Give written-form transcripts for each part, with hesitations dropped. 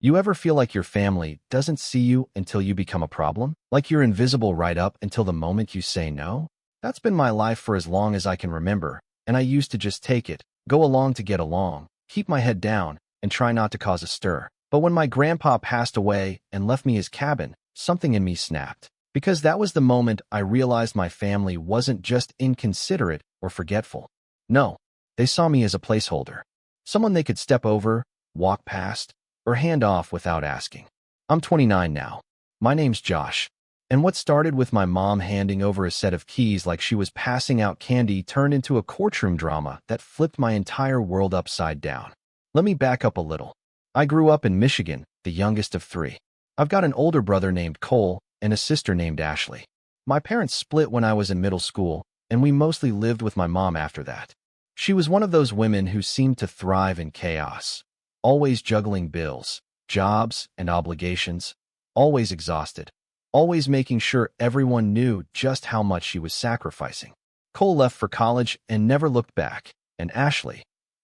You ever feel like your family doesn't see you until you become a problem? Like you're invisible right up until the moment you say no? That's been my life for as long as I can remember, and I used to just take it, go along to get along, keep my head down, and try not to cause a stir. But when my grandpa passed away and left me his cabin, something in me snapped. Because that was the moment I realized my family wasn't just inconsiderate or forgetful. No, they saw me as a placeholder. Someone they could step over, walk past, or hand off without asking. I'm 29 now. My name's Josh. And what started with my mom handing over a set of keys like she was passing out candy turned into a courtroom drama that flipped my entire world upside down. Let me back up a little. I grew up in Michigan, the youngest of three. I've got an older brother named Cole and a sister named Ashley. My parents split when I was in middle school, and we mostly lived with my mom after that. She was one of those women who seemed to thrive in chaos, always juggling bills, jobs, and obligations, always exhausted, always making sure everyone knew just how much she was sacrificing. Cole left for college and never looked back, and Ashley,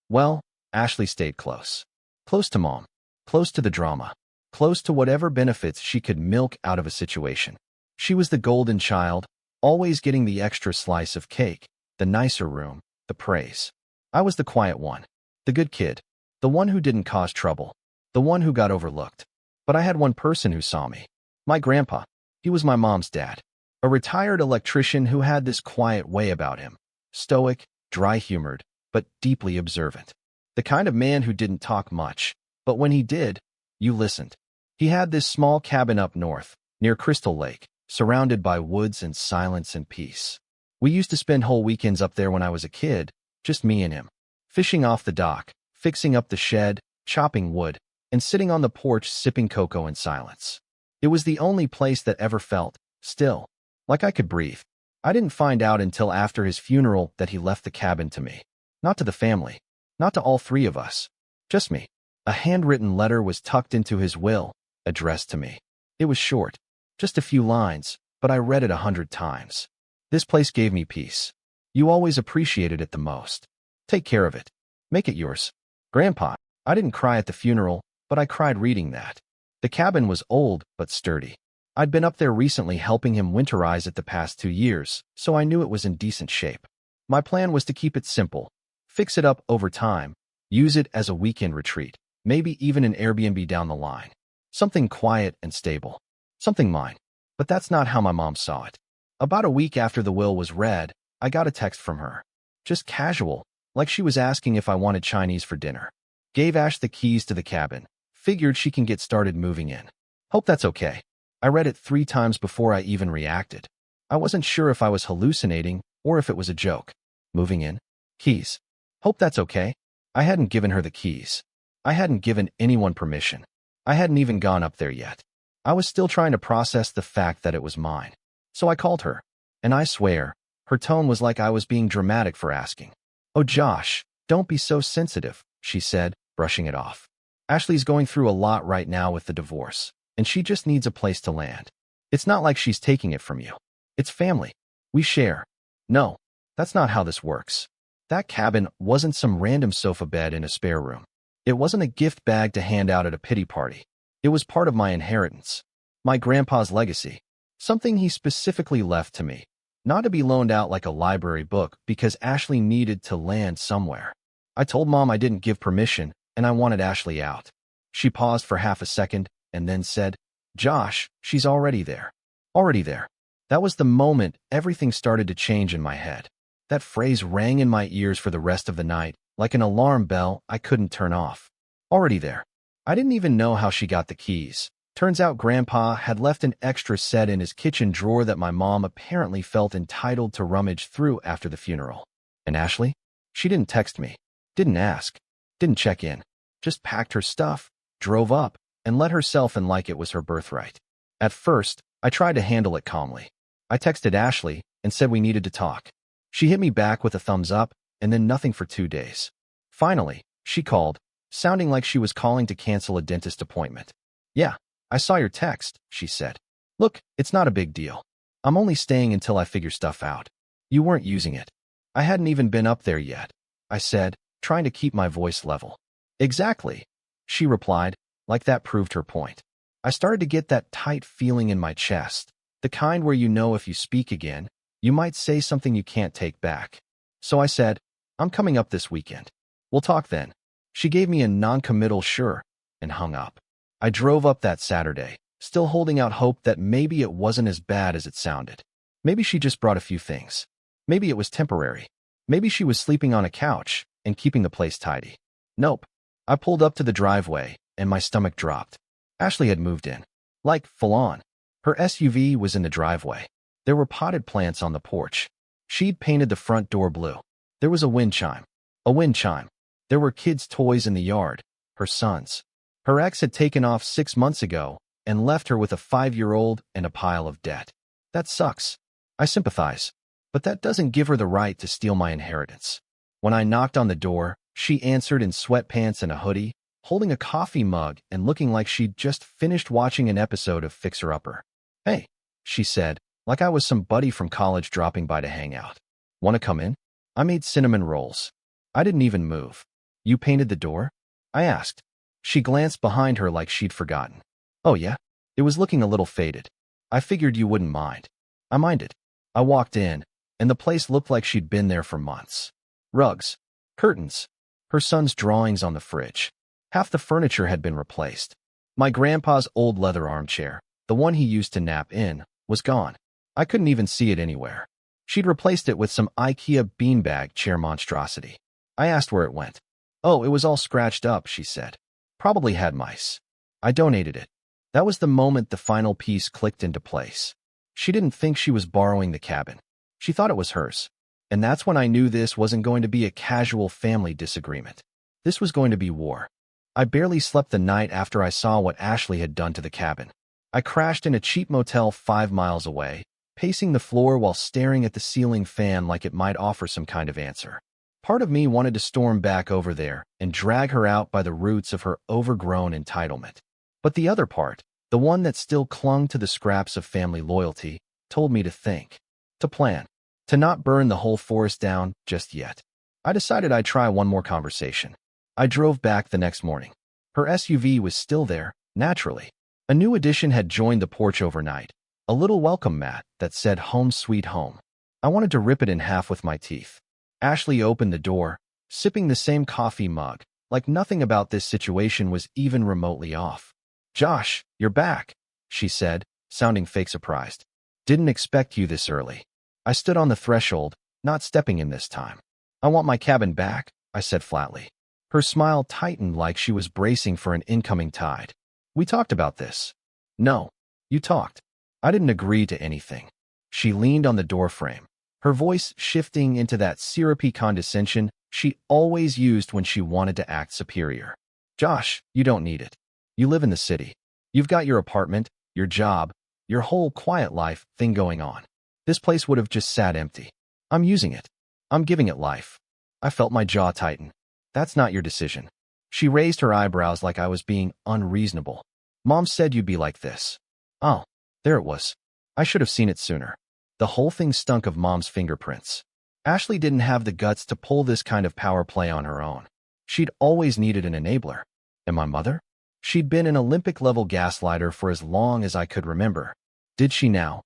well, Ashley stayed close. Close to mom, close to the drama, close to whatever benefits she could milk out of a situation. She was the golden child, always getting the extra slice of cake, the nicer room, the praise. I was the quiet one, the good kid, the one who didn't cause trouble, the one who got overlooked. But I had one person who saw me. My grandpa. He was my mom's dad, a retired electrician who had this quiet way about him, stoic, dry-humored, but deeply observant. The kind of man who didn't talk much, but when he did, you listened. He had this small cabin up north, near Crystal Lake, surrounded by woods and silence and peace. We used to spend whole weekends up there when I was a kid, just me and him, fishing off the dock, fixing up the shed, chopping wood, and sitting on the porch sipping cocoa in silence. It was the only place that ever felt still, like I could breathe. I didn't find out until after his funeral that he left the cabin to me. Not to the family, not to all three of us, just me. A handwritten letter was tucked into his will, addressed to me. It was short, just a few lines, but I read it 100 times. This place gave me peace. You always appreciated it the most. Take care of it. Make it yours. Grandpa. I didn't cry at the funeral, but I cried reading that. The cabin was old but sturdy. I'd been up there recently helping him winterize it the past 2 years, so I knew it was in decent shape. My plan was to keep it simple, fix it up over time, use it as a weekend retreat, maybe even an Airbnb down the line. Something quiet and stable. Something mine. But that's not how my mom saw it. About a week after the will was read, I got a text from her. Just casual, like she was asking if I wanted Chinese for dinner. Gave Ash the keys to the cabin. Figured she can get started moving in. Hope that's okay. I read it 3 times before I even reacted. I wasn't sure if I was hallucinating or if it was a joke. Moving in? Keys. Hope that's okay. I hadn't given her the keys. I hadn't given anyone permission. I hadn't even gone up there yet. I was still trying to process the fact that it was mine. So I called her. And I swear, her tone was like I was being dramatic for asking. "Oh, Josh, don't be so sensitive," she said, brushing it off. "Ashley's going through a lot right now with the divorce, and she just needs a place to land. It's not like she's taking it from you. It's family. We share." No, that's not how this works. That cabin wasn't some random sofa bed in a spare room. It wasn't a gift bag to hand out at a pity party. It was part of my inheritance, my grandpa's legacy, something he specifically left to me, not to be loaned out like a library book because Ashley needed to land somewhere. I told Mom I didn't give permission and I wanted Ashley out. She paused for half a second and then said, "Josh, she's already there." Already there. That was the moment everything started to change in my head. That phrase rang in my ears for the rest of the night, like an alarm bell I couldn't turn off. Already there. I didn't even know how she got the keys. Turns out Grandpa had left an extra set in his kitchen drawer that my mom apparently felt entitled to rummage through after the funeral. And Ashley? She didn't text me, didn't ask, didn't check in, just packed her stuff, drove up, and let herself in like it was her birthright. At first, I tried to handle it calmly. I texted Ashley and said we needed to talk. She hit me back with a thumbs up, and then nothing for 2 days. Finally, she called, sounding like she was calling to cancel a dentist appointment. "Yeah, I saw your text," she said. "Look, it's not a big deal. I'm only staying until I figure stuff out. You weren't using it." I hadn't even been up there yet, I said, trying to keep my voice level. "Exactly," she replied. like that proved her point. I started to get that tight feeling in my chest, the kind where you know if you speak again, you might say something you can't take back. So I said, I'm coming up this weekend. We'll talk then. She gave me a non-committal sure and hung up. I drove up that Saturday, still holding out hope that maybe it wasn't as bad as it sounded. Maybe she just brought a few things. Maybe it was temporary. Maybe she was sleeping on a couch and keeping the place tidy. Nope. I pulled up to the driveway and my stomach dropped. Ashley had moved in. Like, full on. Her SUV was in the driveway. There were potted plants on the porch. She'd painted the front door blue. There was a wind chime. A wind chime. There were kids' toys in the yard. Her sons. Her ex had taken off 6 months ago and left her with a 5-year-old and a pile of debt. That sucks. I sympathize. But that doesn't give her the right to steal my inheritance. When I knocked on the door, she answered in sweatpants and a hoodie, holding a coffee mug and looking like she'd just finished watching an episode of Fixer Upper. Hey, she said, like I was some buddy from college dropping by to hang out. Want to come in? I made cinnamon rolls. I didn't even move. You painted the door? I asked. She glanced behind her like she'd forgotten. Oh yeah? It was looking a little faded. I figured you wouldn't mind. I minded. I walked in, and the place looked like she'd been there for months. Rugs. Curtains. Her son's drawings on the fridge. Half the furniture had been replaced. My grandpa's old leather armchair, the one he used to nap in, was gone. I couldn't even see it anywhere. She'd replaced it with some IKEA beanbag chair monstrosity. I asked where it went. Oh, it was all scratched up, she said. Probably had mice. I donated it. That was the moment the final piece clicked into place. She didn't think she was borrowing the cabin. She thought it was hers. And that's when I knew this wasn't going to be a casual family disagreement. This was going to be war. I barely slept the night after I saw what Ashley had done to the cabin. I crashed in a cheap motel 5 miles away, pacing the floor while staring at the ceiling fan like it might offer some kind of answer. Part of me wanted to storm back over there and drag her out by the roots of her overgrown entitlement. But the other part, the one that still clung to the scraps of family loyalty, told me to think, to plan, to not burn the whole forest down just yet. I decided I'd try one more conversation. I drove back the next morning. Her SUV was still there, naturally. A new addition had joined the porch overnight, a little welcome mat that said "Home Sweet Home." I wanted to rip it in half with my teeth. Ashley opened the door, sipping the same coffee mug, like nothing about this situation was even remotely off. "Josh, you're back," she said, sounding fake surprised. "Didn't expect you this early." I stood on the threshold, not stepping in this time. "I want my cabin back," I said flatly. Her smile tightened like she was bracing for an incoming tide. "We talked about this." "No, you talked." I didn't agree to anything. She leaned on the doorframe, her voice shifting into that syrupy condescension she always used when she wanted to act superior. "Josh, you don't need it. You live in the city. You've got your apartment, your job, your whole quiet life thing going on. This place would have just sat empty. I'm using it. I'm giving it life." I felt my jaw tighten. "That's not your decision." She raised her eyebrows like I was being unreasonable. "Mom said you'd be like this." Oh, there it was. I should have seen it sooner. The whole thing stunk of Mom's fingerprints. Ashley didn't have the guts to pull this kind of power play on her own. She'd always needed an enabler. And my mother? She'd been an Olympic-level gaslighter for as long as I could remember. Did she now?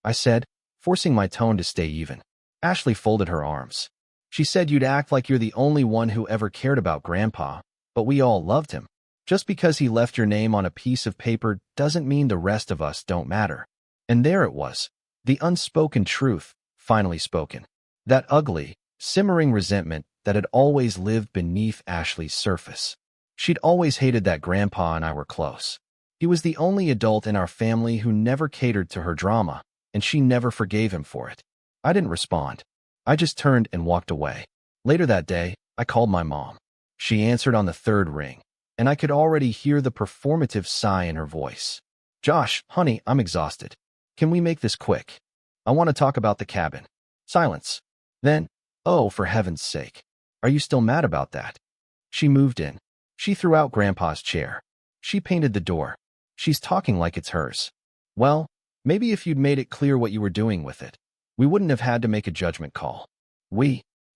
I said, forcing my tone to stay even. Ashley folded her arms. "She said you'd act like you're the only one who ever cared about Grandpa, but we all loved him. Just because he left your name on a piece of paper doesn't mean the rest of us don't matter." And there it was, the unspoken truth, finally spoken. That ugly, simmering resentment that had always lived beneath Ashley's surface. She'd always hated that Grandpa and I were close. He was the only adult in our family who never catered to her drama, and she never forgave him for it. I didn't respond. I just turned and walked away. Later that day, I called my mom. She answered on the third ring, and I could already hear the performative sigh in her voice. "Josh, honey, I'm exhausted. Can we make this quick? I want to talk about the cabin." Silence. Then, "Oh, for heaven's sake. Are you still mad about that?" She moved in. She threw out Grandpa's chair. She painted the door. She's talking like it's hers. Well, maybe if you'd made it clear what you were doing with it, we wouldn't have had to make a judgment call.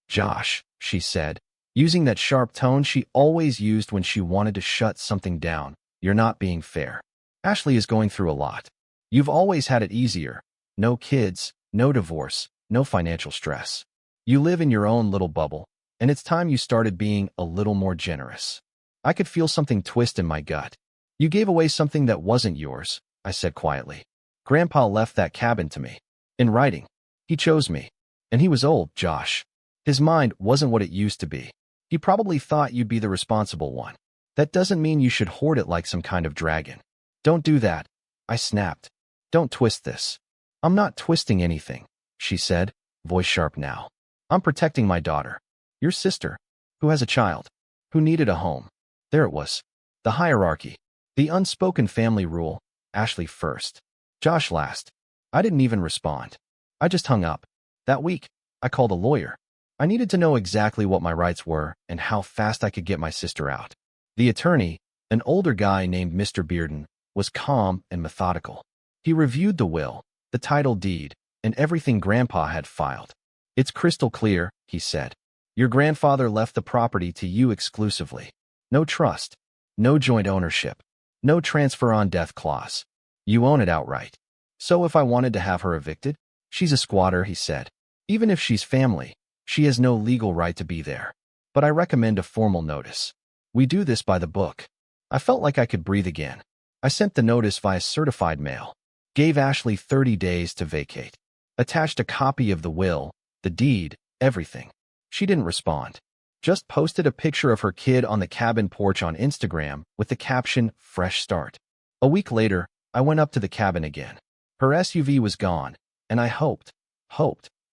Josh, she said, using that sharp tone she always used when she wanted to shut something down, You're not being fair. Ashley is going through a lot. You've always had it easier. No kids, no divorce, no financial stress. You live in your own little bubble, and it's time you started being a little more generous. I could feel something twist in my gut. You gave away something that wasn't yours, I said quietly. Grandpa left that cabin to me. In writing. He chose me. And he was old, Josh. His mind wasn't what it used to be. He probably thought you'd be the responsible one. That doesn't mean you should hoard it like some kind of dragon. Don't do that, I snapped. Don't twist this. I'm not twisting anything, she said, voice sharp now. I'm protecting my daughter. Your sister, who has a child, who needed a home. There it was. The hierarchy. The unspoken family rule. Ashley first. Josh last. I didn't even respond. I just hung up. That week, I called a lawyer. I needed to know exactly what my rights were and how fast I could get my sister out. The attorney, an older guy named Mr. Bearden, was calm and methodical. He reviewed the will, the title deed, and everything Grandpa had filed. It's crystal clear, he said. Your grandfather left the property to you exclusively. No trust, no joint ownership, no transfer on death clause. You own it outright. So if I wanted to have her evicted, she's a squatter, he said. Even if she's family, she has no legal right to be there. But I recommend a formal notice. We do this by the book. I felt like I could breathe again. I sent the notice via certified mail. Gave Ashley 30 days to vacate. Attached a copy of the will, the deed, everything. She didn't respond. Just posted a picture of her kid on the cabin porch on Instagram with the caption, "Fresh start." A week later, I went up to the cabin again. Her SUV was gone, and I hoped,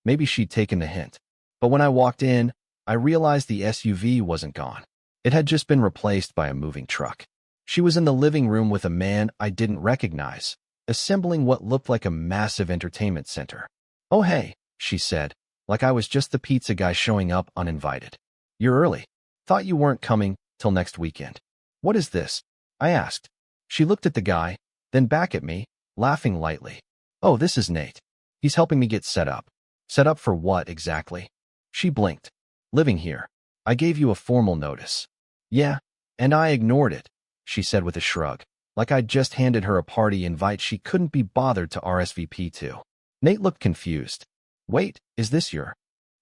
maybe she'd taken the hint. But when I walked in, I realized the SUV wasn't gone. It had just been replaced by a moving truck. She was in the living room with a man I didn't recognize, assembling what looked like a massive entertainment center. "Oh hey," she said, like I was just the pizza guy showing up uninvited. "You're early. Thought you weren't coming till next weekend." "What is this?" I asked. She looked at the guy, then back at me, laughing lightly. "Oh, this is Nate. He's helping me get set up." "Set up for what exactly?" She blinked. "Living here. I gave you a formal notice." "Yeah, and I ignored it," she said with a shrug, like I'd just handed her a party invite she couldn't be bothered to RSVP to. Nate looked confused. "Wait, is this your—"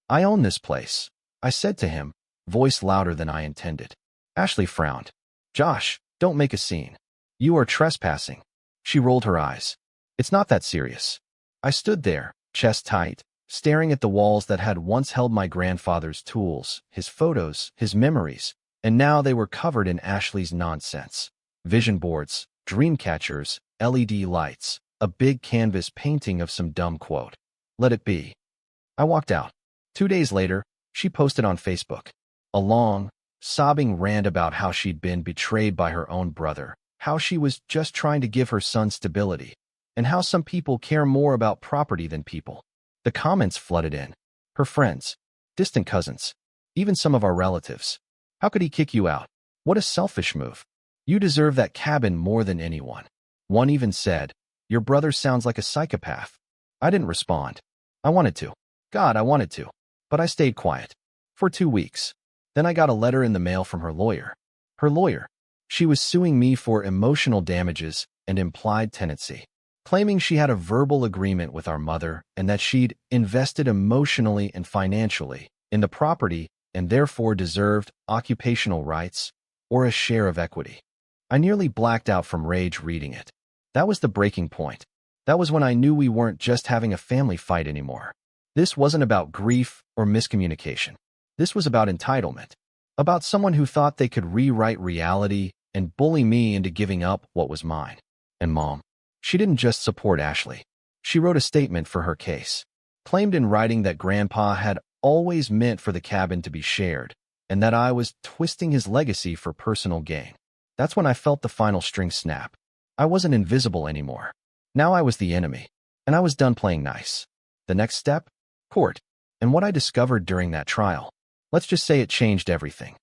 "I own this place," I said to him, voice louder than I intended. Ashley frowned. "Josh, don't make a scene. You are trespassing." She rolled her eyes. "It's not that serious." I stood there, chest tight, staring at the walls that had once held my grandfather's tools, his photos, his memories, and now they were covered in Ashley's nonsense. Vision boards, dream catchers, LED lights, a big canvas painting of some dumb quote. Let it be. I walked out. 2 days later, she posted on Facebook a long, sobbing rant about how she'd been betrayed by her own brother, how she was just trying to give her son stability, and how some people care more about property than people. The comments flooded in. Her friends, distant cousins, even some of our relatives. "How could he kick you out? What a selfish move. You deserve that cabin more than anyone." One even said, "Your brother sounds like a psychopath." I didn't respond. I wanted to. God, I wanted to. But I stayed quiet. For 2 weeks. Then I got a letter in the mail from her lawyer. Her lawyer. She was suing me for emotional damages and implied tenancy, claiming she had a verbal agreement with our mother and that she'd invested emotionally and financially in the property and therefore deserved occupational rights or a share of equity. I nearly blacked out from rage reading it. That was the breaking point. That was when I knew we weren't just having a family fight anymore. This wasn't about grief or miscommunication. This was about entitlement. About someone who thought they could rewrite reality and bully me into giving up what was mine. And Mom. She didn't just support Ashley. She wrote a statement for her case. Claimed in writing that Grandpa had always meant for the cabin to be shared, and that I was twisting his legacy for personal gain. That's when I felt the final string snap. I wasn't invisible anymore. Now I was the enemy, and I was done playing nice. The next step? Court. And what I discovered during that trial, let's just say it changed everything.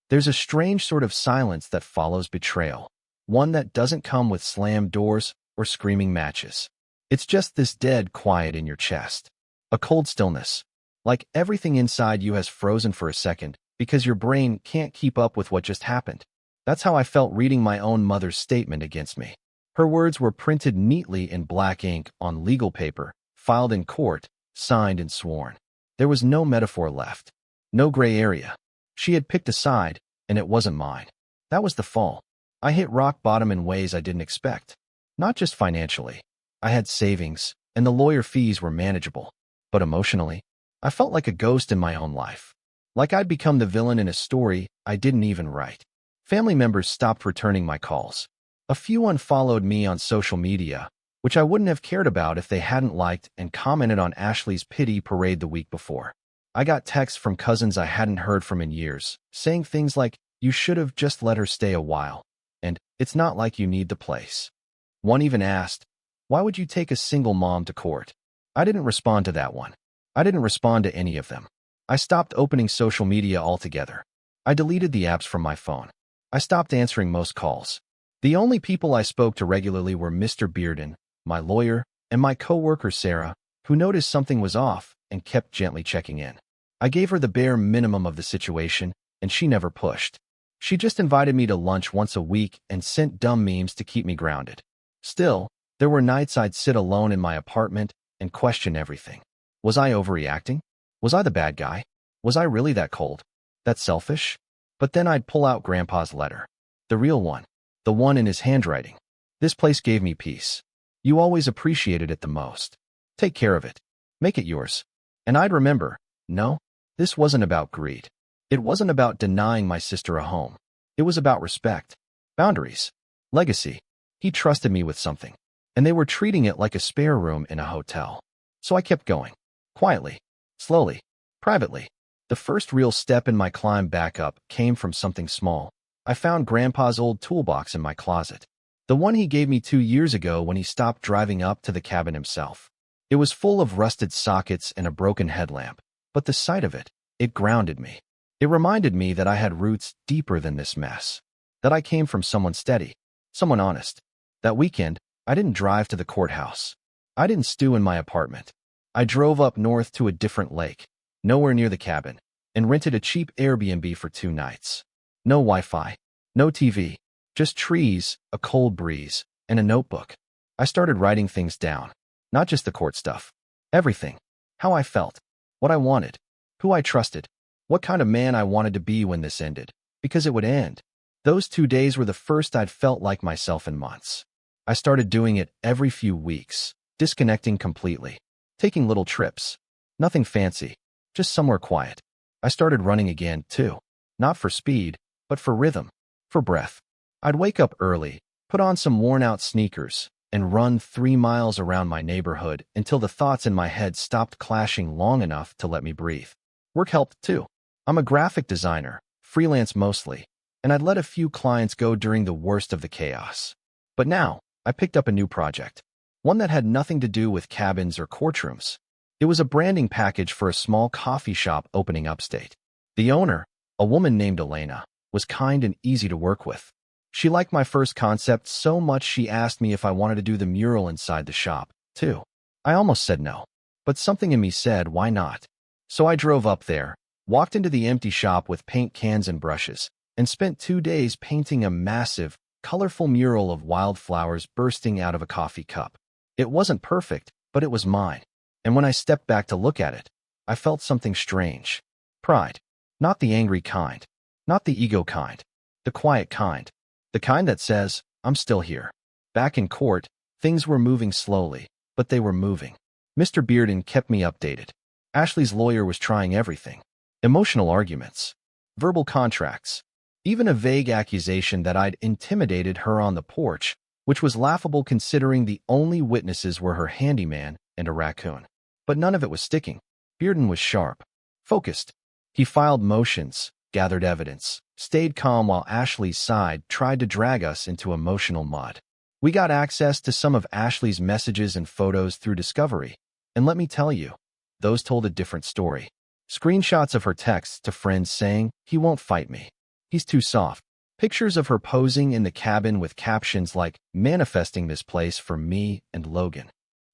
There's a strange sort of silence that follows betrayal, one that doesn't come with slammed doors or screaming matches. It's just this dead quiet in your chest. A cold stillness. Like everything inside you has frozen for a second because your brain can't keep up with what just happened. That's how I felt reading my own mother's statement against me. Her words were printed neatly in black ink on legal paper, filed in court, signed and sworn. There was no metaphor left. No gray area. She had picked a side, and it wasn't mine. That was the fall. I hit rock bottom in ways I didn't expect. Not just financially. I had savings, and the lawyer fees were manageable. But emotionally, I felt like a ghost in my own life. Like I'd become the villain in a story I didn't even write. Family members stopped returning my calls. A few unfollowed me on social media, which I wouldn't have cared about if they hadn't liked and commented on Ashley's pity parade the week before. I got texts from cousins I hadn't heard from in years, saying things like, "You should have just let her stay a while," and "It's not like you need the place." One even asked, "Why would you take a single mom to court?" I didn't respond to that one. I didn't respond to any of them. I stopped opening social media altogether. I deleted the apps from my phone. I stopped answering most calls. The only people I spoke to regularly were Mr. Bearden, my lawyer, and my coworker Sarah, who noticed something was off and kept gently checking in. I gave her the bare minimum of the situation, and she never pushed. She just invited me to lunch once a week and sent dumb memes to keep me grounded. Still, there were nights I'd sit alone in my apartment and question everything. Was I overreacting? Was I the bad guy? Was I really that cold? That selfish? But then I'd pull out Grandpa's letter. The real one. The one in his handwriting. "This place gave me peace. You always appreciated it the most. Take care of it. Make it yours." And I'd remember, no, this wasn't about greed. It wasn't about denying my sister a home. It was about respect, boundaries, legacy. He trusted me with something, and they were treating it like a spare room in a hotel. So I kept going. Quietly, slowly, privately. The first real step in my climb back up came from something small. I found Grandpa's old toolbox in my closet. The one he gave me 2 years ago when he stopped driving up to the cabin himself. It was full of rusted sockets and a broken headlamp, but the sight of it, it grounded me. It reminded me that I had roots deeper than this mess. That I came from someone steady, someone honest. That weekend, I didn't drive to the courthouse. I didn't stew in my apartment. I drove up north to a different lake, nowhere near the cabin, and rented a cheap Airbnb for 2 nights. No Wi-Fi, no TV, just trees, a cold breeze, and a notebook. I started writing things down, not just the court stuff. Everything. How I felt, what I wanted, who I trusted, what kind of man I wanted to be when this ended, because it would end. Those 2 days were the first I'd felt like myself in months. I started doing it every few weeks, disconnecting completely, taking little trips. Nothing fancy, just somewhere quiet. I started running again, too. Not for speed, but for rhythm, for breath. I'd wake up early, put on some worn-out sneakers, and run 3 miles around my neighborhood until the thoughts in my head stopped clashing long enough to let me breathe. Work helped, too. I'm a graphic designer, freelance mostly, and I'd let a few clients go during the worst of the chaos. But now, I picked up a new project, one that had nothing to do with cabins or courtrooms. It was a branding package for a small coffee shop opening upstate. The owner, a woman named Elena, was kind and easy to work with. She liked my first concept so much she asked me if I wanted to do the mural inside the shop, too. I almost said no, but something in me said, why not? So I drove up there, walked into the empty shop with paint cans and brushes, and spent 2 days painting a massive, colorful mural of wildflowers bursting out of a coffee cup. It wasn't perfect, but it was mine. And when I stepped back to look at it, I felt something strange. Pride. Not the angry kind. Not the ego kind. The quiet kind. The kind that says, I'm still here. Back in court, things were moving slowly, but they were moving. Mr. Bearden kept me updated. Ashley's lawyer was trying everything. Emotional arguments. Verbal contracts. Even a vague accusation that I'd intimidated her on the porch, which was laughable considering the only witnesses were her handyman and a raccoon. But none of it was sticking. Bearden was sharp. Focused. He filed motions, gathered evidence, stayed calm while Ashley's side tried to drag us into emotional mud. We got access to some of Ashley's messages and photos through Discovery, and let me tell you, those told a different story. Screenshots of her texts to friends saying, he won't fight me. He's too soft. Pictures of her posing in the cabin with captions like, manifesting this place for me and Logan.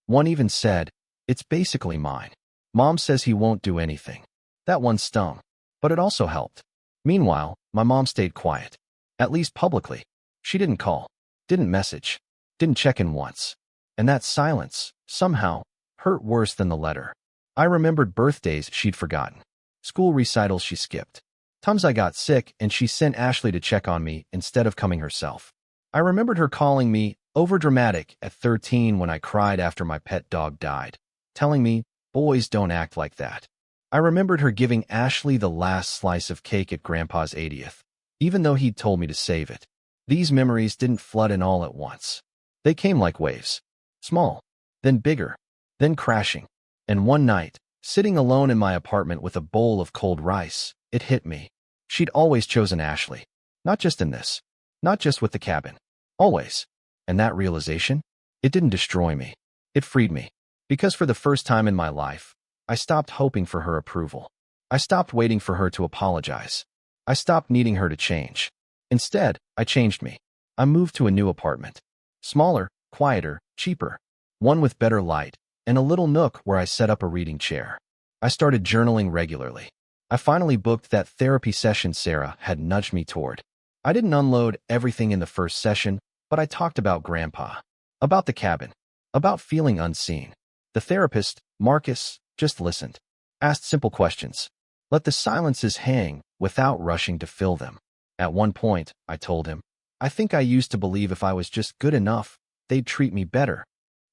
One even said, it's basically mine. Mom says he won't do anything. That one stung, but it also helped. Meanwhile, my mom stayed quiet. At least publicly. She didn't call, didn't message, didn't check in once. And that silence, somehow, hurt worse than the letter. I remembered birthdays she'd forgotten, school recitals she skipped, times I got sick and she sent Ashley to check on me instead of coming herself. I remembered her calling me overdramatic at 13 when I cried after my pet dog died, telling me, boys don't act like that. I remembered her giving Ashley the last slice of cake at Grandpa's 80th, even though he'd told me to save it. These memories didn't flood in all at once. They came like waves. Small, then bigger, then crashing. And one night, sitting alone in my apartment with a bowl of cold rice, it hit me. She'd always chosen Ashley. Not just in this. Not just with the cabin. Always. And that realization? It didn't destroy me. It freed me. Because for the first time in my life, I stopped hoping for her approval. I stopped waiting for her to apologize. I stopped needing her to change. Instead, I changed me. I moved to a new apartment. Smaller, quieter, cheaper. One with better light, and a little nook where I set up a reading chair. I started journaling regularly. I finally booked that therapy session Sarah had nudged me toward. I didn't unload everything in the first session, but I talked about Grandpa, about the cabin, about feeling unseen. The therapist, Marcus, just listened, asked simple questions, let the silences hang without rushing to fill them. At one point, I told him, I think I used to believe if I was just good enough, they'd treat me better.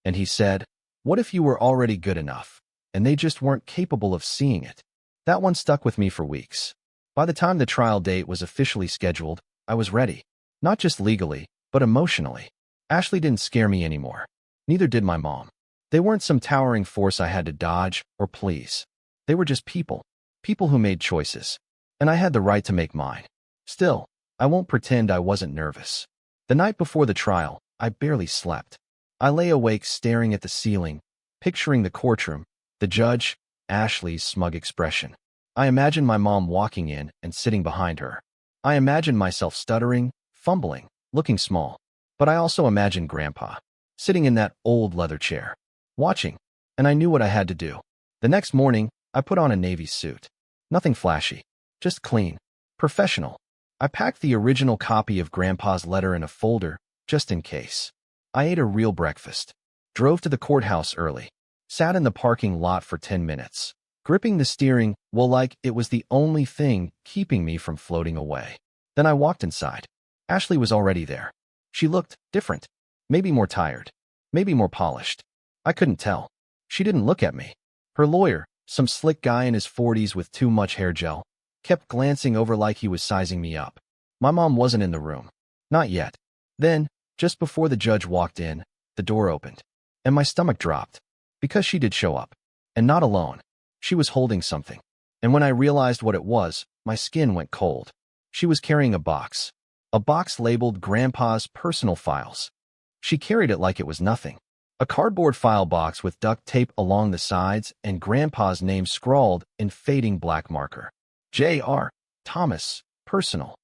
And he said, what if you were already good enough, and they just weren't capable of seeing it? That one stuck with me for weeks. By the time the trial date was officially scheduled, I was ready. Not just legally, but emotionally. Ashley didn't scare me anymore. Neither did my mom. They weren't some towering force I had to dodge or please. They were just people. People who made choices. And I had the right to make mine. Still, I won't pretend I wasn't nervous. The night before the trial, I barely slept. I lay awake staring at the ceiling, picturing the courtroom, the judge, Ashley's smug expression. I imagined my mom walking in and sitting behind her. I imagined myself stuttering, fumbling, looking small. But I also imagined Grandpa, sitting in that old leather chair, watching, and I knew what I had to do. The next morning, I put on a navy suit. Nothing flashy, just clean, professional. I packed the original copy of Grandpa's letter in a folder, just in case. I ate a real breakfast, drove to the courthouse early, sat in the parking lot for 10 minutes, gripping the steering wheel like it was the only thing keeping me from floating away. Then I walked inside. Ashley was already there. She looked different, maybe more tired, maybe more polished. I couldn't tell. She didn't look at me. Her lawyer, some slick guy in his 40s with too much hair gel, kept glancing over like he was sizing me up. My mom wasn't in the room. Not yet. Then, just before the judge walked in, the door opened, and my stomach dropped, because she did show up. And not alone. She was holding something. And when I realized what it was, my skin went cold. She was carrying a box labeled Grandpa's personal files. She carried it like it was nothing. A cardboard file box with duct tape along the sides and Grandpa's name scrawled in fading black marker. J.R. Thomas, personal.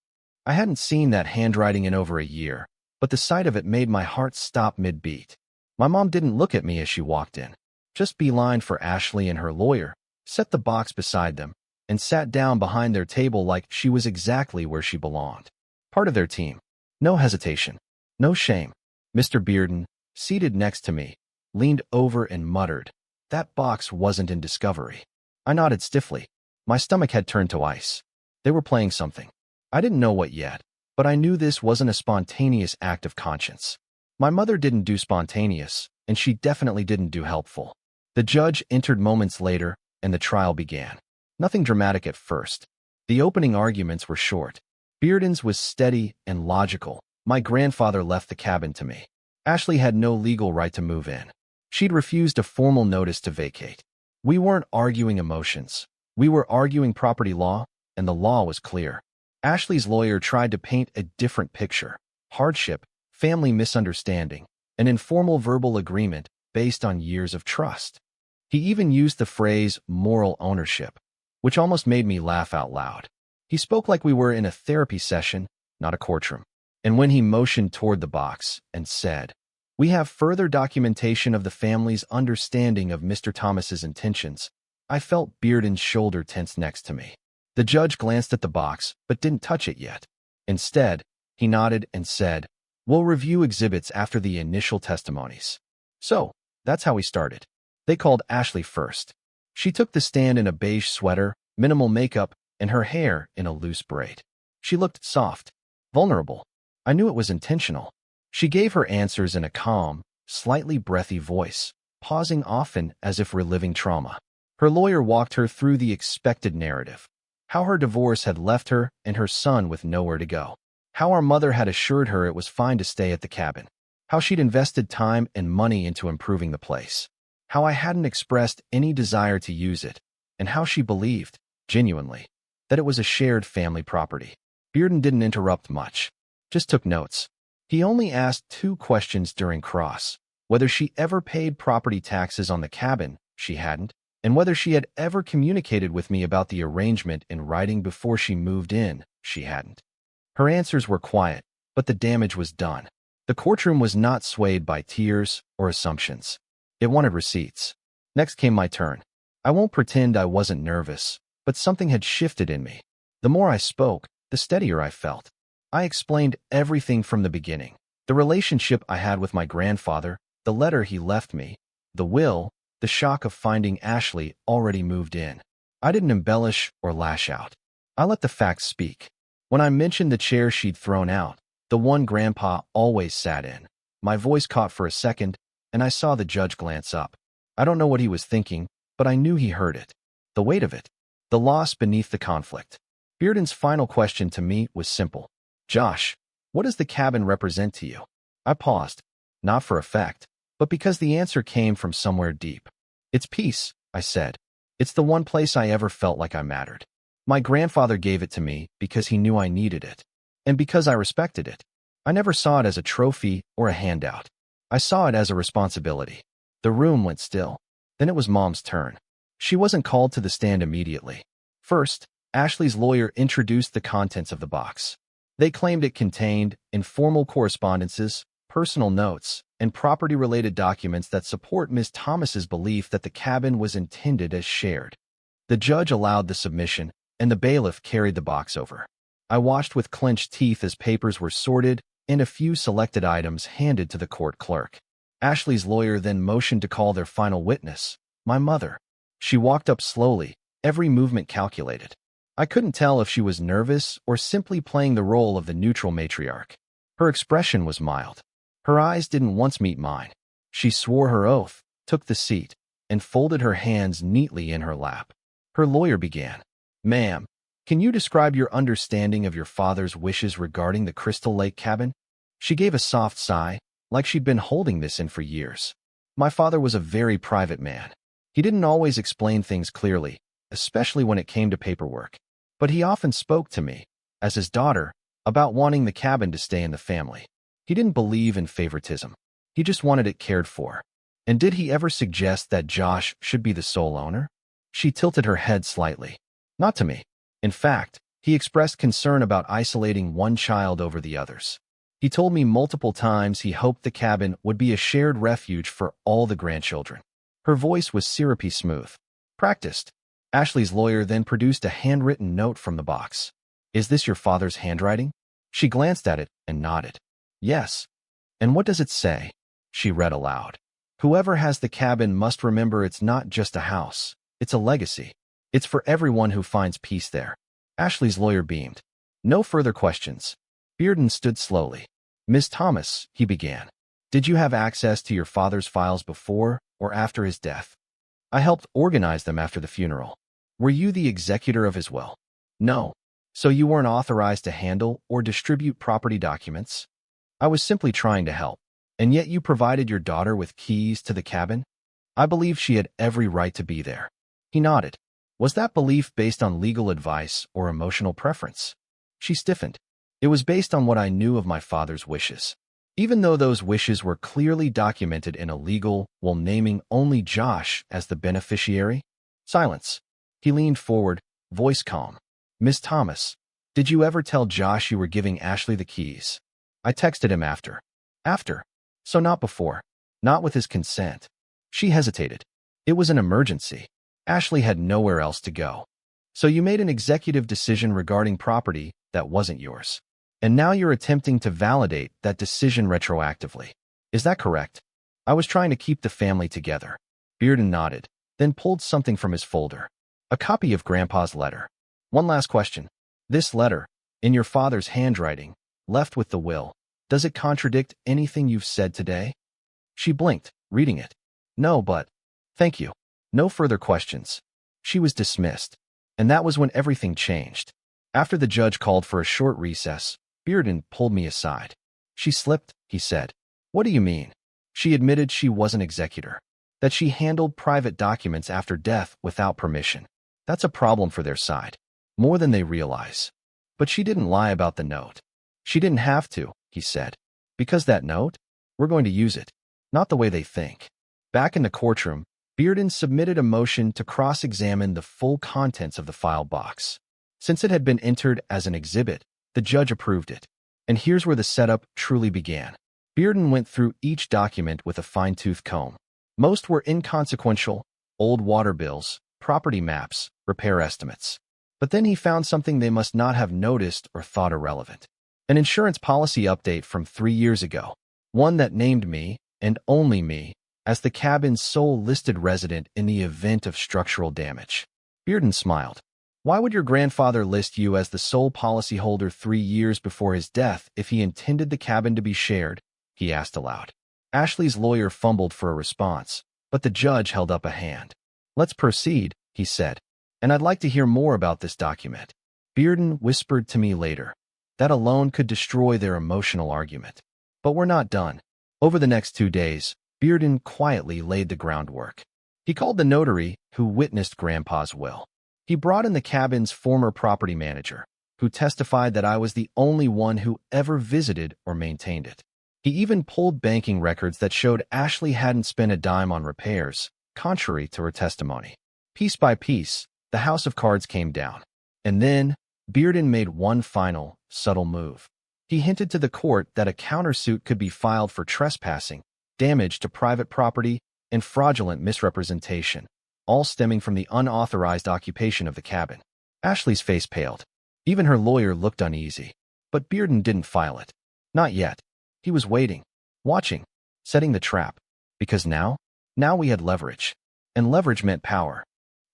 I hadn't seen that handwriting in over a year, but the sight of it made my heart stop mid-beat. My mom didn't look at me as she walked in, just beelined for Ashley and her lawyer, set the box beside them, and sat down behind their table like she was exactly where she belonged. Part of their team. No hesitation. No shame. Mr. Bearden, seated next to me, leaned over and muttered, that box wasn't in discovery. I nodded stiffly. My stomach had turned to ice. They were playing something. I didn't know what yet, but I knew this wasn't a spontaneous act of conscience. My mother didn't do spontaneous, and she definitely didn't do helpful. The judge entered moments later, and the trial began. Nothing dramatic at first. The opening arguments were short. Bearden's was steady and logical. My grandfather left the cabin to me. Ashley had no legal right to move in. She'd refused a formal notice to vacate. We weren't arguing emotions. We were arguing property law, and the law was clear. Ashley's lawyer tried to paint a different picture. Hardship, family misunderstanding, an informal verbal agreement based on years of trust. He even used the phrase moral ownership, which almost made me laugh out loud. He spoke like we were in a therapy session, not a courtroom. And when he motioned toward the box and said, we have further documentation of the family's understanding of Mr. Thomas's intentions, I felt Bearden's shoulder tense next to me. The judge glanced at the box, but didn't touch it yet. Instead, He nodded and said, "We'll review exhibits after the initial testimonies." So, that's how we started. They called Ashley first. She took the stand in a beige sweater, minimal makeup, and her hair in a loose braid. She looked soft, vulnerable. I knew it was intentional. She gave her answers in a calm, slightly breathy voice, pausing often as if reliving trauma. Her lawyer walked her through the expected narrative. How her divorce had left her and her son with nowhere to go. How our mother had assured her it was fine to stay at the cabin. How she'd invested time and money into improving the place. How I hadn't expressed any desire to use it. And how she believed, genuinely, that it was a shared family property. Bearden didn't interrupt much, just took notes. He only asked 2 questions during cross: whether she ever paid property taxes on the cabin, she hadn't, and whether she had ever communicated with me about the arrangement in writing before she moved in, she hadn't. Her answers were quiet, but the damage was done. The courtroom was not swayed by tears or assumptions. It wanted receipts. Next came my turn. I won't pretend I wasn't nervous, but something had shifted in me. The more I spoke, the steadier I felt. I explained everything from the beginning. The relationship I had with my grandfather, the letter he left me, the will, the shock of finding Ashley already moved in. I didn't embellish or lash out. I let the facts speak. When I mentioned the chair she'd thrown out, the one Grandpa always sat in, my voice caught for a second, and I saw the judge glance up. I don't know what he was thinking, but I knew he heard it. The weight of it. The loss beneath the conflict. Bearden's final question to me was simple. "Josh, what does the cabin represent to you?" I paused, not for effect, but because the answer came from somewhere deep. "It's peace," I said. "It's the one place I ever felt like I mattered. My grandfather gave it to me because he knew I needed it, and because I respected it. I never saw it as a trophy or a handout. I saw it as a responsibility." The room went still. Then it was Mom's turn. She wasn't called to the stand immediately. First, Ashley's lawyer introduced the contents of the box. They claimed it contained informal correspondences, personal notes, and property-related documents that support Ms. Thomas's belief that the cabin was intended as shared. The judge allowed the submission, and the bailiff carried the box over. I watched with clenched teeth as papers were sorted and a few selected items handed to the court clerk. Ashley's lawyer then motioned to call their final witness, my mother. She walked up slowly, every movement calculated. I couldn't tell if she was nervous or simply playing the role of the neutral matriarch. Her expression was mild. Her eyes didn't once meet mine. She swore her oath, took the seat, and folded her hands neatly in her lap. Her lawyer began. "Ma'am, can you describe your understanding of your father's wishes regarding the Crystal Lake cabin?" She gave a soft sigh, like she'd been holding this in for years. "My father was a very private man. He didn't always explain things clearly, especially when it came to paperwork. But he often spoke to me, as his daughter, about wanting the cabin to stay in the family. He didn't believe in favoritism. He just wanted it cared for." "And did he ever suggest that Josh should be the sole owner?" She tilted her head slightly. "Not to me. In fact, he expressed concern about isolating one child over the others. He told me multiple times he hoped the cabin would be a shared refuge for all the grandchildren." Her voice was syrupy smooth. "Practiced." Ashley's lawyer then produced a handwritten note from the box. "Is this your father's handwriting?" She glanced at it and nodded. "Yes." "And what does it say?" She read aloud. "Whoever has the cabin must remember it's not just a house. It's a legacy. It's for everyone who finds peace there." Ashley's lawyer beamed. No further questions. Bearden stood slowly. "Ms. Thomas," he began, "did you have access to your father's files before or after his death?" "I helped organize them after the funeral." "Were you the executor of his will?" "No." "So you weren't authorized to handle or distribute property documents?" "I was simply trying to help." "And yet you provided your daughter with keys to the cabin?" "I believed she had every right to be there." He nodded. "Was that belief based on legal advice or emotional preference?" She stiffened. "It was based on what I knew of my father's wishes. Even though those wishes were clearly documented in a legal will naming only Josh as the beneficiary." Silence. He leaned forward, voice calm. "Miss Thomas, did you ever tell Josh you were giving Ashley the keys?" "I texted him after." "After? So not before?" "Not with his consent." She hesitated. "It was an emergency. Ashley had nowhere else to go." "So you made an executive decision regarding property that wasn't yours?" And now you're attempting to validate that decision retroactively. Is that correct? I was trying to keep the family together. Bearden nodded, then pulled something from his folder. A copy of Grandpa's letter. One last question. This letter, in your father's handwriting, left with the will, does it contradict anything you've said today? She blinked, reading it. No, but... Thank you. No further questions. She was dismissed. And that was when everything changed. After the judge called for a short recess, Bearden pulled me aside. She slipped, he said. What do you mean? She admitted she was an executor. That she handled private documents after death without permission. That's a problem for their side. More than they realize. But she didn't lie about the note. She didn't have to, he said. Because that note? We're going to use it. Not the way they think. Back in the courtroom, Bearden submitted a motion to cross-examine the full contents of the file box. Since it had been entered as an exhibit, the judge approved it. And here's where the setup truly began. Bearden went through each document with a fine-tooth comb. Most were inconsequential, old water bills, property maps, repair estimates. But then he found something they must not have noticed or thought irrelevant. An insurance policy update from 3 years ago. One that named me, and only me, as the cabin's sole listed resident in the event of structural damage. Bearden smiled. Why would your grandfather list you as the sole policyholder 3 years before his death if he intended the cabin to be shared? He asked aloud. Ashley's lawyer fumbled for a response, but the judge held up a hand. Let's proceed, he said. And I'd like to hear more about this document. Bearden whispered to me later. That alone could destroy their emotional argument. But we're not done. Over the next 2 days, Bearden quietly laid the groundwork. He called the notary who witnessed Grandpa's will. He brought in the cabin's former property manager, who testified that I was the only one who ever visited or maintained it. He even pulled banking records that showed Ashley hadn't spent a dime on repairs, contrary to her testimony. Piece by piece, the house of cards came down. And then, Bearden made one final, subtle move. He hinted to the court that a countersuit could be filed for trespassing, damage to private property, and fraudulent misrepresentation, all stemming from the unauthorized occupation of the cabin. Ashley's face paled. Even her lawyer looked uneasy. But Bearden didn't file it. Not yet. He was waiting, watching, setting the trap. Because now we had leverage. And leverage meant power.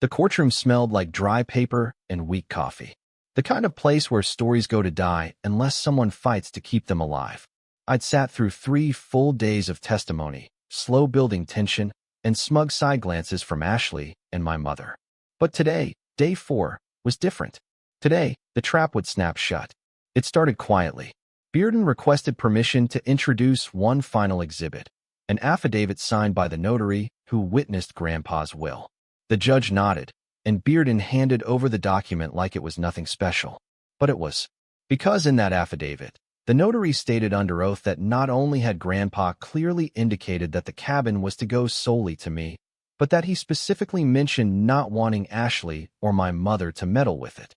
The courtroom smelled like dry paper and weak coffee. The kind of place where stories go to die unless someone fights to keep them alive. I'd sat through 3 full days of testimony, slow building tension, and smug side glances from Ashley and my mother. But today, day 4, was different. Today, the trap would snap shut. It started quietly. Bearden requested permission to introduce one final exhibit, an affidavit signed by the notary who witnessed Grandpa's will. The judge nodded, and Bearden handed over the document like it was nothing special. But it was. Because in that affidavit, the notary stated under oath that not only had Grandpa clearly indicated that the cabin was to go solely to me, but that he specifically mentioned not wanting Ashley or my mother to meddle with it.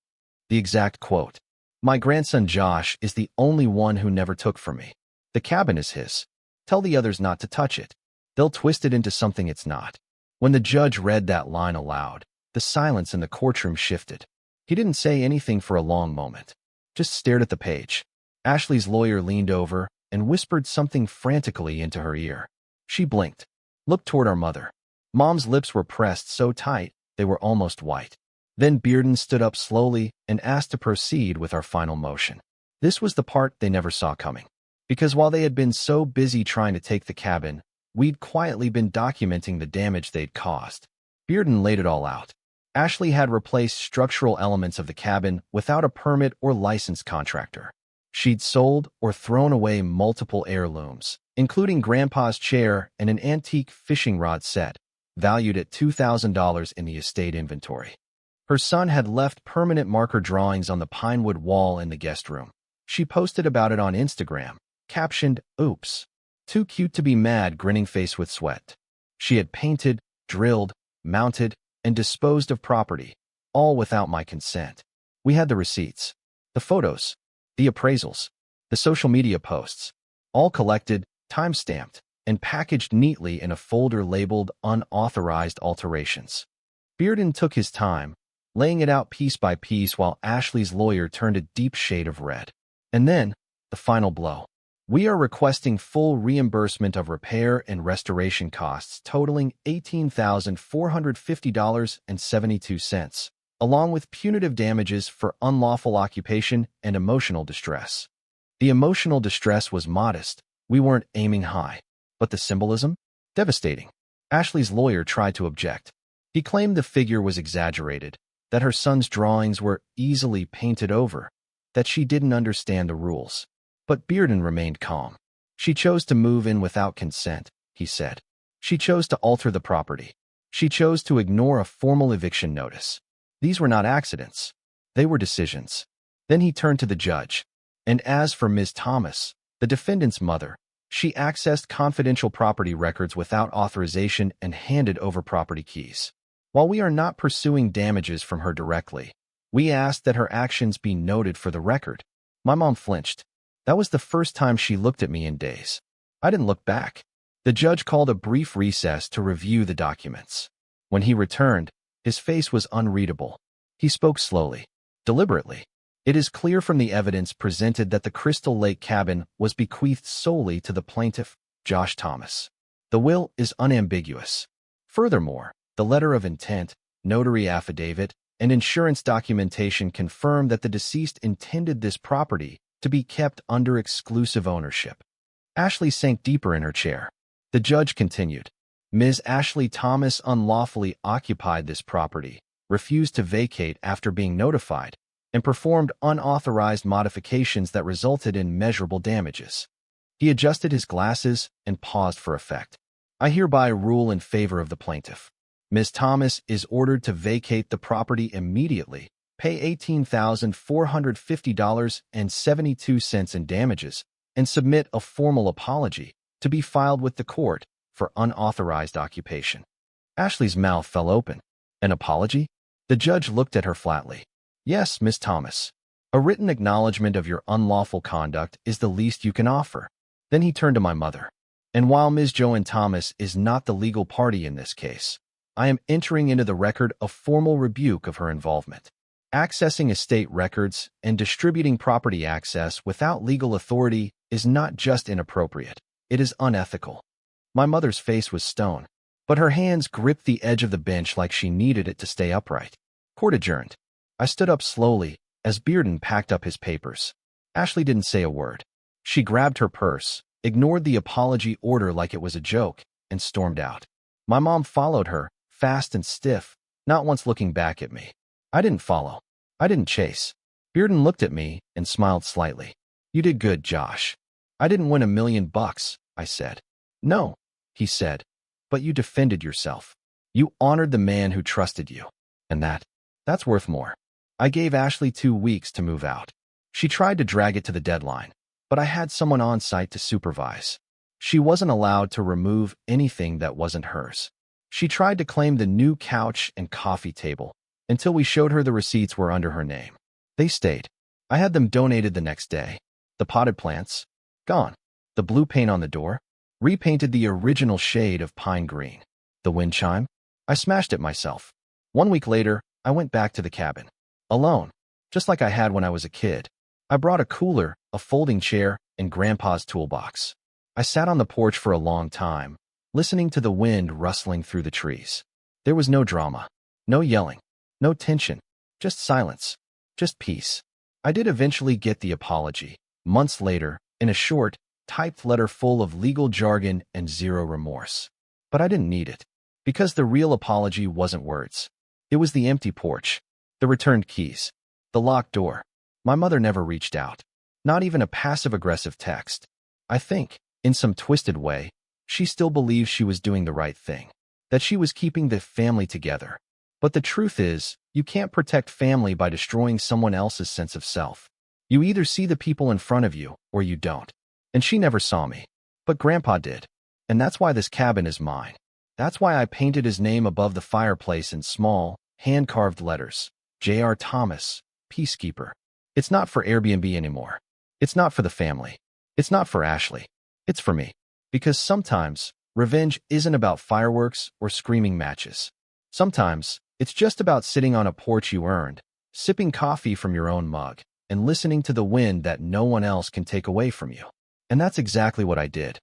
The exact quote. My grandson Josh is the only one who never took from me. The cabin is his. Tell the others not to touch it. They'll twist it into something it's not. When the judge read that line aloud, the silence in the courtroom shifted. He didn't say anything for a long moment, just stared at the page. Ashley's lawyer leaned over and whispered something frantically into her ear. She blinked, looked toward our mother. Mom's lips were pressed so tight they were almost white. Then Bearden stood up slowly and asked to proceed with our final motion. This was the part they never saw coming. Because while they had been so busy trying to take the cabin, we'd quietly been documenting the damage they'd caused. Bearden laid it all out. Ashley had replaced structural elements of the cabin without a permit or licensed contractor. She'd sold or thrown away multiple heirlooms, including Grandpa's chair and an antique fishing rod set, valued at $2,000 in the estate inventory. Her son had left permanent marker drawings on the pinewood wall in the guest room. She posted about it on Instagram, captioned, "Oops. Too cute to be mad, grinning face with sweat." She had painted, drilled, mounted, and disposed of property, all without my consent. We had the receipts, the photos, the appraisals, the social media posts, all collected, time-stamped, and packaged neatly in a folder labeled Unauthorized Alterations. Bearden took his time, laying it out piece by piece while Ashley's lawyer turned a deep shade of red. And then, the final blow. We are requesting full reimbursement of repair and restoration costs totaling $18,450.72, along with punitive damages for unlawful occupation and emotional distress. The emotional distress was modest. We weren't aiming high. But the symbolism? Devastating. Ashley's lawyer tried to object. He claimed the figure was exaggerated, that her son's drawings were easily painted over, that she didn't understand the rules. But Bearden remained calm. She chose to move in without consent, he said. She chose to alter the property. She chose to ignore a formal eviction notice. These were not accidents. They were decisions. Then he turned to the judge. And as for Ms. Thomas, the defendant's mother, she accessed confidential property records without authorization and handed over property keys. While we are not pursuing damages from her directly, we asked that her actions be noted for the record. My mom flinched. That was the first time she looked at me in days. I didn't look back. The judge called a brief recess to review the documents. When he returned, his face was unreadable. He spoke slowly, deliberately. It is clear from the evidence presented that the Crystal Lake cabin was bequeathed solely to the plaintiff, Josh Thomas. The will is unambiguous. Furthermore, the letter of intent, notary affidavit, and insurance documentation confirm that the deceased intended this property to be kept under exclusive ownership. Ashley sank deeper in her chair. The judge continued. Ms. Ashley Thomas unlawfully occupied this property, refused to vacate after being notified, and performed unauthorized modifications that resulted in measurable damages. He adjusted his glasses and paused for effect. I hereby rule in favor of the plaintiff. Ms. Thomas is ordered to vacate the property immediately, pay $18,450.72 in damages, and submit a formal apology to be filed with the court for unauthorized occupation. Ashley's mouth fell open. An apology? The judge looked at her flatly. Yes, Ms. Thomas. A written acknowledgement of your unlawful conduct is the least you can offer. Then he turned to my mother. And while Ms. Joanne Thomas is not the legal party in this case, I am entering into the record a formal rebuke of her involvement. Accessing estate records and distributing property access without legal authority is not just inappropriate, it is unethical. My mother's face was stone, but her hands gripped the edge of the bench like she needed it to stay upright. Court adjourned. I stood up slowly as Bearden packed up his papers. Ashley didn't say a word. She grabbed her purse, ignored the apology order like it was a joke, and stormed out. My mom followed her, fast and stiff, not once looking back at me. I didn't follow. I didn't chase. Bearden looked at me and smiled slightly. You did good, Josh. I didn't win $1 million, I said. No, he said, but you defended yourself. You honored the man who trusted you. And that's worth more. I gave Ashley 2 weeks to move out. She tried to drag it to the deadline, but I had someone on site to supervise. She wasn't allowed to remove anything that wasn't hers. She tried to claim the new couch and coffee table until we showed her the receipts were under her name. They stayed. I had them donated the next day. The potted plants? Gone. The blue paint on the door? Repainted the original shade of pine green. The wind chime? I smashed it myself. 1 week later, I went back to the cabin. Alone. Just like I had when I was a kid. I brought a cooler, a folding chair, and Grandpa's toolbox. I sat on the porch for a long time, listening to the wind rustling through the trees. There was no drama, no yelling, no tension, just silence, just peace. I did eventually get the apology, months later, in a short, typed letter full of legal jargon and zero remorse. But I didn't need it, because the real apology wasn't words. It was the empty porch, the returned keys, the locked door. My mother never reached out, not even a passive-aggressive text. I think, in some twisted way, she still believes she was doing the right thing, that she was keeping the family together. But the truth is, you can't protect family by destroying someone else's sense of self. You either see the people in front of you, or you don't. And she never saw me. But Grandpa did. And that's why this cabin is mine. That's why I painted his name above the fireplace in small, hand-carved letters. J.R. Thomas, Peacekeeper. It's not for Airbnb anymore. It's not for the family. It's not for Ashley. It's for me. Because sometimes, revenge isn't about fireworks or screaming matches. Sometimes, it's just about sitting on a porch you earned, sipping coffee from your own mug, and listening to the wind that no one else can take away from you. And that's exactly what I did.